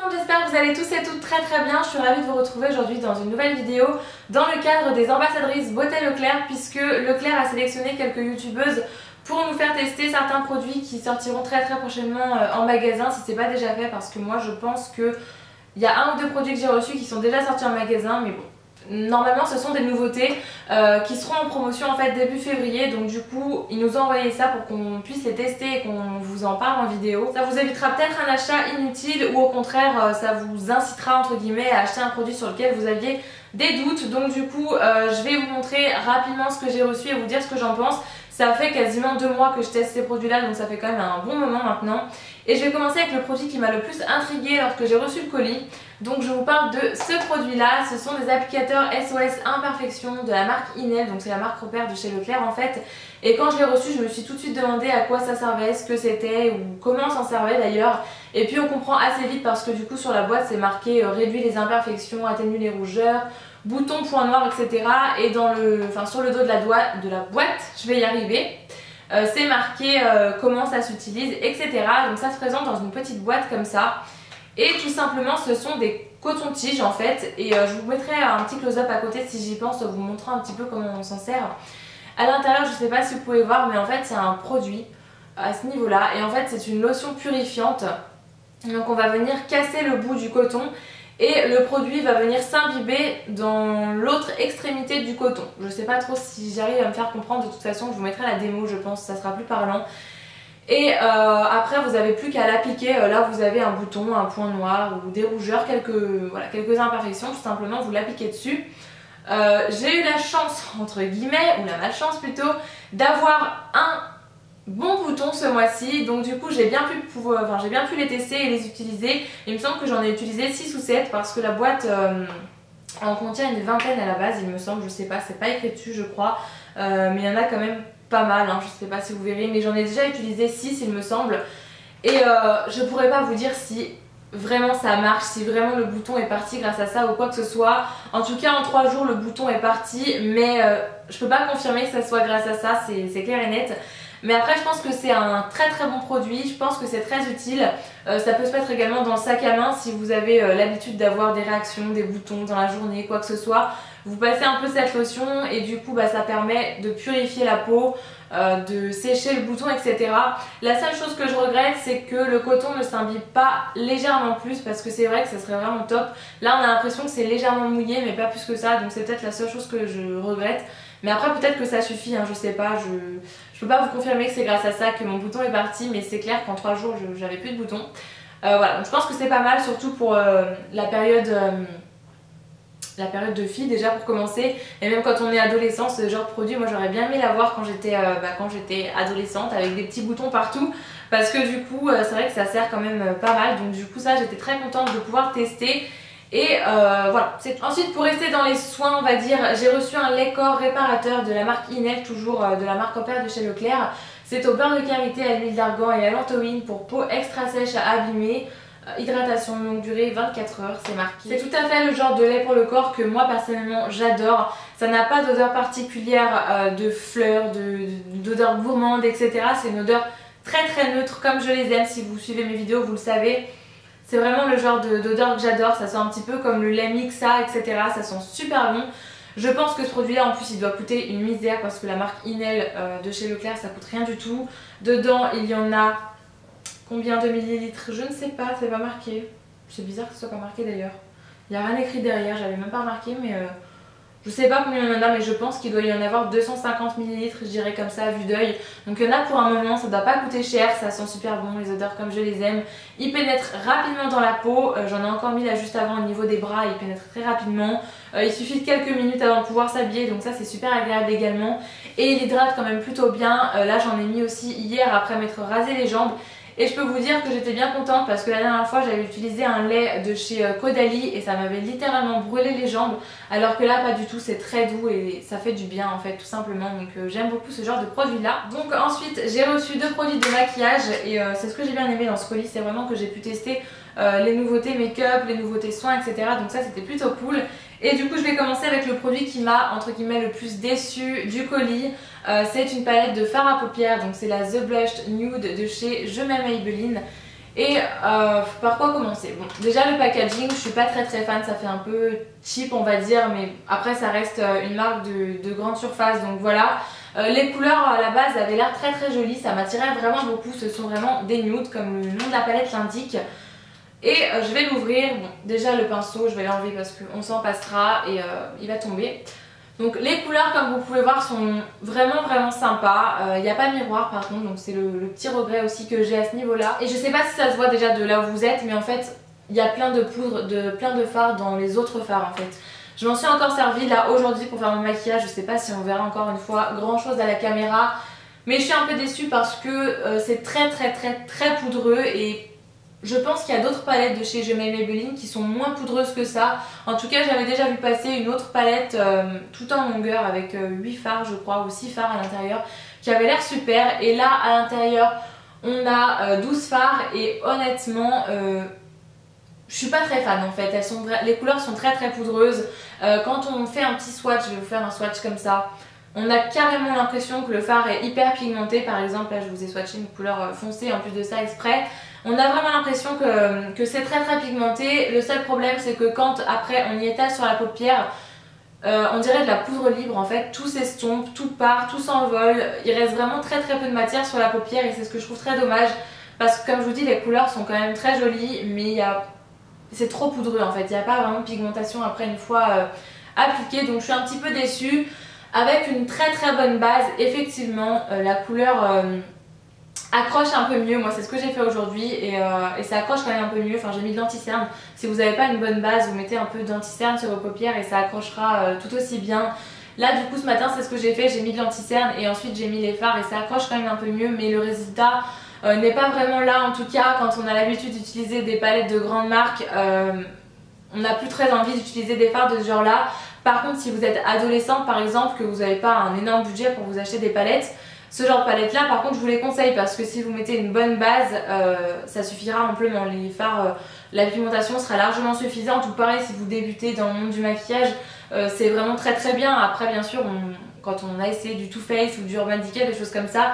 monde, j'espère que vous allez tous et toutes très bien. Je suis ravie de vous retrouver aujourd'hui dans une nouvelle vidéo dans le cadre des ambassadrices Beauté Leclerc, puisque Leclerc a sélectionné quelques youtubeuses pour nous faire tester certains produits qui sortiront très prochainement en magasin si c'est pas déjà fait, parce que moi je pense que il y a un ou deux produits que j'ai reçus qui sont déjà sortis en magasin, mais bon. Normalement ce sont des nouveautés qui seront en promotion en fait début février, donc du coup ils nous ont envoyé ça pour qu'on puisse les tester et qu'on vous en parle en vidéo. Ça vous évitera peut-être un achat inutile ou au contraire ça vous incitera entre guillemets à acheter un produit sur lequel vous aviez des doutes. Donc du coup je vais vous montrer rapidement ce que j'ai reçu et vous dire ce que j'en pense. Ça fait quasiment 2 mois que je teste ces produits là, donc ça fait quand même un bon moment maintenant. Et je vais commencer avec le produit qui m'a le plus intriguée lorsque j'ai reçu le colis. Donc je vous parle de ce produit là, ce sont des applicateurs SOS Imperfection de la marque Inel, donc c'est la marque repère de chez Leclerc en fait. Et quand je l'ai reçu, je me suis tout de suite demandé à quoi ça servait, ce que c'était ou comment on s'en servait d'ailleurs. Et puis on comprend assez vite parce que du coup sur la boîte c'est marqué réduit les imperfections, atténue les rougeurs, bouton, point noir, etc. Et sur le dos de la boîte, je vais y arriver, c'est marqué comment ça s'utilise, etc. Donc ça se présente dans une petite boîte comme ça. Et tout simplement ce sont des cotons-tiges en fait. Et je vous mettrai un petit close-up à côté si j'y pense, vous montrant un petit peu comment on s'en sert. À l'intérieur, je ne sais pas si vous pouvez voir, mais en fait c'est un produit à ce niveau-là. Et en fait c'est une lotion purifiante. Donc on va venir casser le bout du coton. Et le produit va venir s'imbiber dans l'autre extrémité du coton. Je ne sais pas trop si j'arrive à me faire comprendre, de toute façon je vous mettrai la démo, je pense, ça sera plus parlant. Et après vous n'avez plus qu'à l'appliquer, là vous avez un bouton, un point noir ou des rougeurs, quelques imperfections, tout simplement vous l'appliquez dessus. J'ai eu la chance, entre guillemets, ou la malchance plutôt, d'avoir un bon bouton ce mois-ci, donc du coup j'ai bien pu les tester et les utiliser. Il me semble que j'en ai utilisé 6 ou 7 parce que la boîte en contient une vingtaine à la base, il me semble, je sais pas, c'est pas écrit dessus je crois, mais il y en a quand même pas mal, hein, je sais pas si vous verrez, mais j'en ai déjà utilisé 6 il me semble. Et je pourrais pas vous dire si vraiment ça marche, si vraiment le bouton est parti grâce à ça ou quoi que ce soit. En tout cas en 3 jours le bouton est parti, mais je peux pas confirmer que ça soit grâce à ça, c'est clair et net. Mais après je pense que c'est un très bon produit, je pense que c'est très utile. Ça peut se mettre également dans le sac à main si vous avez l'habitude d'avoir des réactions, des boutons dans la journée, quoi que ce soit. Vous passez un peu cette lotion et du coup ça permet de purifier la peau, de sécher le bouton, etc. La seule chose que je regrette, c'est que le coton ne s'imbibe pas légèrement plus, parce que c'est vrai que ça serait vraiment top. Là on a l'impression que c'est légèrement mouillé mais pas plus que ça, donc c'est peut-être la seule chose que je regrette. Mais après peut-être que ça suffit, hein, je sais pas, je peux pas vous confirmer que c'est grâce à ça que mon bouton est parti, mais c'est clair qu'en 3 jours j'avais plus de bouton. Voilà, donc je pense que c'est pas mal, surtout pour la période de fille déjà pour commencer, et même quand on est adolescent, ce genre de produit moi j'aurais bien aimé l'avoir quand j'étais adolescente, avec des petits boutons partout, parce que du coup c'est vrai que ça sert quand même pas mal, donc du coup ça j'étais très contente de pouvoir tester. Et voilà. Ensuite pour rester dans les soins on va dire, j'ai reçu un lait corps réparateur de la marque Inel, toujours de la marque repère de chez Leclerc. C'est au beurre de karité, à l'huile d'argan et à l'anthoïne pour peau extra sèche à abîmer. Hydratation de longue durée 24 heures, c'est marqué. C'est tout à fait le genre de lait pour le corps que moi personnellement j'adore. Ça n'a pas d'odeur particulière de fleurs, d'odeur gourmande, etc. C'est une odeur très neutre comme je les aime. Si vous suivez mes vidéos vous le savez. C'est vraiment le genre d'odeur que j'adore, ça sent un petit peu comme le lait Mixa, etc. Ça sent super bon. Je pense que ce produit là en plus il doit coûter une misère parce que la marque Inel de chez Leclerc ça coûte rien du tout. Dedans il y en a combien de millilitres? Je ne sais pas, c'est pas marqué. C'est bizarre que ce soit pas marqué d'ailleurs. Il n'y a rien écrit derrière, j'avais même pas remarqué, mais je sais pas combien il y en a, mais je pense qu'il doit y en avoir 250 ml, je dirais comme ça à vue d'œil. Donc il y en a pour un moment, ça doit pas coûter cher, ça sent super bon, les odeurs comme je les aime. Il pénètre rapidement dans la peau, j'en ai encore mis là juste avant au niveau des bras, il pénètre très rapidement. Il suffit de quelques minutes avant de pouvoir s'habiller, donc ça c'est super agréable également. Et il hydrate quand même plutôt bien, là j'en ai mis aussi hier après m'être rasé les jambes. Et je peux vous dire que j'étais bien contente parce que la dernière fois j'avais utilisé un lait de chez Caudalie et ça m'avait littéralement brûlé les jambes, alors que là pas du tout, c'est très doux et ça fait du bien en fait tout simplement, donc j'aime beaucoup ce genre de produit là. Donc ensuite j'ai reçu 2 produits de maquillage et c'est ce que j'ai bien aimé dans ce colis, c'est vraiment que j'ai pu tester les nouveautés make-up, les nouveautés soins, etc. Donc ça c'était plutôt cool. Et du coup je vais commencer avec le produit qui m'a entre guillemets le plus déçu du colis. C'est une palette de fard à paupières, donc c'est la The Blushed Nude de chez Je m'aime Maybelline. Et par quoi commencer? Bon, déjà le packaging, je suis pas très fan, ça fait un peu cheap on va dire, mais après ça reste une marque de grande surface, donc voilà. Les couleurs à la base avaient l'air très jolies, ça m'attirait vraiment beaucoup, ce sont vraiment des nudes comme le nom de la palette l'indique. Et je vais l'ouvrir, bon, déjà le pinceau je vais l'enlever parce qu'on s'en passera et il va tomber. Donc les couleurs comme vous pouvez voir sont vraiment sympas, il n'y a pas de miroir par contre, donc c'est le petit regret aussi que j'ai à ce niveau là. Et je sais pas si ça se voit déjà de là où vous êtes, mais en fait il y a plein de poudre, plein de fards dans les autres fards en fait. Je m'en suis encore servi là aujourd'hui pour faire mon maquillage, je sais pas si on verra encore une fois grand chose à la caméra. Mais je suis un peu déçue parce que c'est très poudreux et je pense qu'il y a d'autres palettes de chez Je m'aime Maybelline qui sont moins poudreuses que ça. En tout cas j'avais déjà vu passer une autre palette tout en longueur avec 8 fards je crois ou 6 fards à l'intérieur qui avait l'air super. Et là à l'intérieur on a 12 fards et honnêtement je suis pas très fan en fait. Les couleurs sont très poudreuses. Quand on fait un petit swatch, je vais vous faire un swatch comme ça, on a carrément l'impression que le fard est hyper pigmenté. Par exemple là je vous ai swatché une couleur foncée en plus de ça exprès. On a vraiment l'impression que c'est très pigmenté. Le seul problème c'est que quand après on y étale sur la paupière, on dirait de la poudre libre en fait. Tout s'estompe, tout part, tout s'envole. Il reste vraiment très peu de matière sur la paupière et c'est ce que je trouve très dommage. Parce que comme je vous dis les couleurs sont quand même très jolies mais c'est trop poudreux en fait. Il n'y a pas vraiment de pigmentation après une fois appliquée. Donc je suis un petit peu déçue. Avec une très bonne base, effectivement la couleur accroche un peu mieux. Moi c'est ce que j'ai fait aujourd'hui et ça accroche quand même un peu mieux. Enfin j'ai mis de l'anti-cerne. Si vous n'avez pas une bonne base, vous mettez un peu d'anti-cerne sur vos paupières et ça accrochera tout aussi bien. Là du coup ce matin c'est ce que j'ai fait, j'ai mis de l'anti-cerne et ensuite j'ai mis les fards et ça accroche quand même un peu mieux, mais le résultat n'est pas vraiment là. En tout cas quand on a l'habitude d'utiliser des palettes de grandes marques, on n'a plus très envie d'utiliser des fards de ce genre là. Par contre si vous êtes adolescente par exemple, que vous n'avez pas un énorme budget pour vous acheter des palettes, ce genre de palette là par contre je vous les conseille parce que si vous mettez une bonne base ça suffira amplement. Les fards, la pigmentation sera largement suffisante. Ou pareil si vous débutez dans le monde du maquillage, c'est vraiment très bien. Après bien sûr quand on a essayé du Too Faced ou du Urban Decay, des choses comme ça,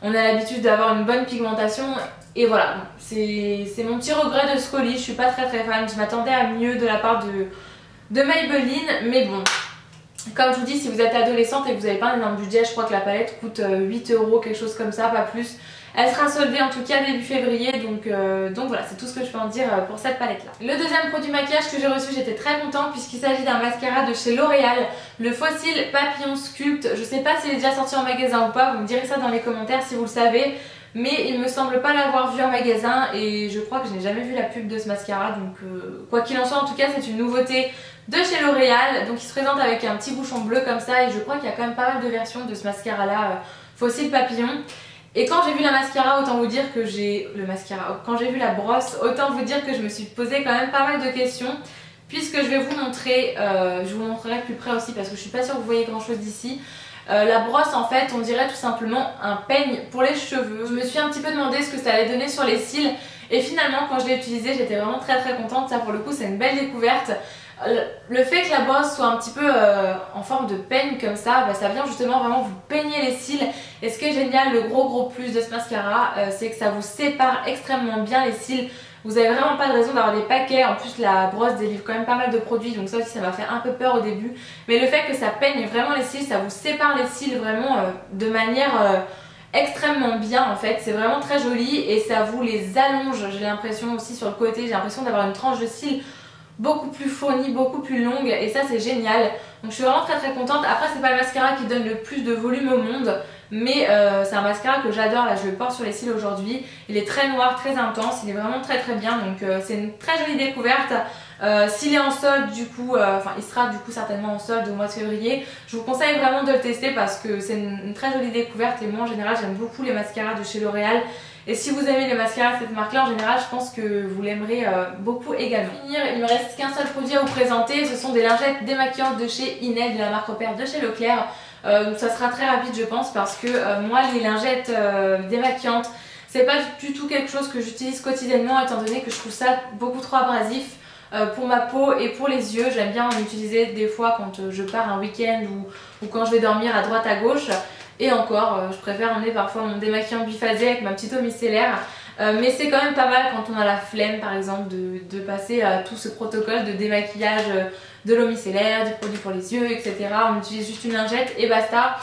on a l'habitude d'avoir une bonne pigmentation. Et voilà, c'est mon petit regret de ce colis. Je suis pas très fan, je m'attendais à mieux de la part de Maybelline, mais bon, comme je vous dis, si vous êtes adolescente et que vous n'avez pas un énorme budget, je crois que la palette coûte 8 €, quelque chose comme ça, pas plus. Elle sera soldée en tout cas début février, donc voilà, c'est tout ce que je peux en dire pour cette palette là. Le deuxième produit maquillage que j'ai reçu, j'étais très contente puisqu'il s'agit d'un mascara de chez L'Oréal, le Fossil Papillon Sculpt. Je sais pas s'il est déjà sorti en magasin ou pas, vous me direz ça dans les commentaires si vous le savez. Mais il me semble pas l'avoir vu en magasin et je crois que je n'ai jamais vu la pub de ce mascara, donc quoi qu'il en soit, en tout cas c'est une nouveauté de chez L'Oréal. Donc il se présente avec un petit bouchon bleu comme ça et je crois qu'il y a quand même pas mal de versions de ce mascara là, Fossil Papillon. Et quand j'ai vu la mascara, autant vous dire que quand j'ai vu la brosse, autant vous dire que je me suis posé quand même pas mal de questions. Puisque je vais vous montrer, je vous montrerai plus près aussi parce que je suis pas sûre que vous voyez grand chose d'ici. La brosse en fait on dirait tout simplement un peigne pour les cheveux. Je me suis un petit peu demandé ce que ça allait donner sur les cils et finalement quand je l'ai utilisé j'étais vraiment très contente. Ça pour le coup c'est une belle découverte. Le fait que la brosse soit un petit peu en forme de peigne comme ça, ça vient justement vraiment vous peigner les cils. Et ce qui est génial, le gros plus de ce mascara, c'est que ça vous sépare extrêmement bien les cils. Vous avez vraiment pas de raison d'avoir des paquets. En plus la brosse délivre quand même pas mal de produits, donc ça aussi ça m'a fait un peu peur au début. Mais le fait que ça peigne vraiment les cils, ça vous sépare les cils vraiment de manière extrêmement bien en fait. C'est vraiment très joli et ça vous les allonge. J'ai l'impression aussi sur le côté, j'ai l'impression d'avoir une tranche de cils beaucoup plus fournie, beaucoup plus longue et ça c'est génial. Donc je suis vraiment très contente. Après c'est pas le mascara qui donne le plus de volume au monde, mais c'est un mascara que j'adore. Là je le porte sur les cils aujourd'hui. Il est très noir, très intense, il est vraiment très bien, donc c'est une très jolie découverte. S'il est en solde du coup, il sera du coup certainement en solde au mois de février, je vous conseille vraiment de le tester parce que c'est une très jolie découverte et moi en général j'aime beaucoup les mascaras de chez L'Oréal. Et si vous aimez les mascaras de cette marque là en général, je pense que vous l'aimerez beaucoup également. Pour finir, il me reste qu'un seul produit à vous présenter, ce sont des lingettes démaquillantes de chez Inel, de la marque repère de chez Leclerc. Donc ça sera très rapide je pense parce que moi les lingettes démaquillantes c'est pas du tout quelque chose que j'utilise quotidiennement étant donné que je trouve ça beaucoup trop abrasif pour ma peau et pour les yeux. J'aime bien en utiliser des fois quand je pars un week-end ou quand je vais dormir à droite à gauche. Et encore, je préfère emmener parfois mon démaquillant biphasé avec ma petite eau micellaire. mais c'est quand même pas mal quand on a la flemme par exemple de passer à tout ce protocole de démaquillage de l'eau micellaire, du produit pour les yeux, etc. On utilise juste une lingette et basta.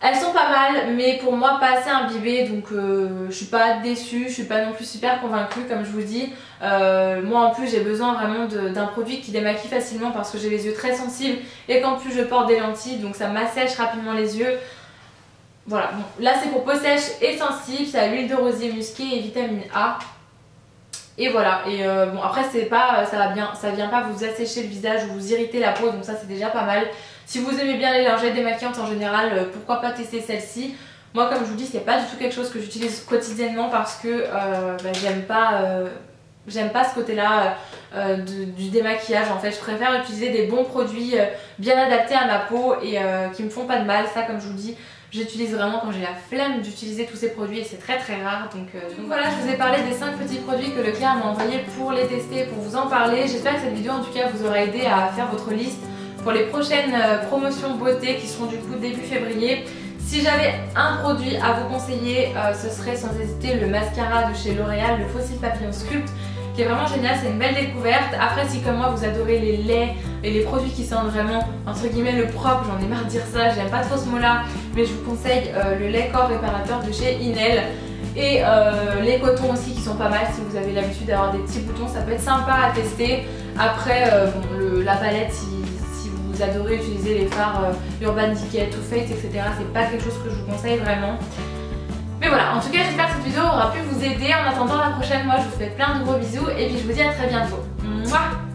Elles sont pas mal, mais pour moi pas assez imbibées, donc je suis pas déçue, je suis pas non plus super convaincue comme je vous dis. Moi en plus j'ai besoin vraiment d'un produit qui démaquille facilement parce que j'ai les yeux très sensibles et qu'en plus je porte des lentilles, donc ça m'assèche rapidement les yeux. Voilà, bon, là c'est pour peau sèche et sensible, c'est à l'huile de rosier musquée et vitamine A. Et voilà, et bon après c'est pas, ça vient pas vous assécher le visage ou vous irriter la peau, donc ça c'est déjà pas mal. Si vous aimez bien les lingettes démaquillantes en général, pourquoi pas tester celle-ci. Moi comme je vous dis c'est pas du tout quelque chose que j'utilise quotidiennement parce que j'aime pas ce côté là du démaquillage en fait. Je préfère utiliser des bons produits bien adaptés à ma peau et qui me font pas de mal. Ça comme je vous dis, j'utilise vraiment quand j'ai la flemme d'utiliser tous ces produits et c'est très très rare. Donc voilà, je vous ai parlé des 5 petits produits que Leclerc m'a envoyés pour les tester, pour vous en parler. J'espère que cette vidéo en tout cas vous aura aidé à faire votre liste pour les prochaines promotions beauté qui seront du coup début février. Si j'avais un produit à vous conseiller, ce serait sans hésiter le mascara de chez L'Oréal, le Fossil Papillon Sculpt, qui est vraiment génial, c'est une belle découverte. Après si comme moi vous adorez les laits et les produits qui sentent vraiment entre guillemets le propre, j'en ai marre de dire ça, j'aime pas trop ce mot là, mais je vous conseille le lait corps réparateur de chez Inel. Et les cotons aussi qui sont pas mal si vous avez l'habitude d'avoir des petits boutons, ça peut être sympa à tester. Après la palette, si vous adorez utiliser les fards Urban Decay, Too Faced, etc. c'est pas quelque chose que je vous conseille vraiment. Mais voilà, en tout cas j'espère que cette vidéo aura pu vous aider. En attendant la prochaine, moi je vous fais plein de gros bisous et puis je vous dis à très bientôt. Mouah.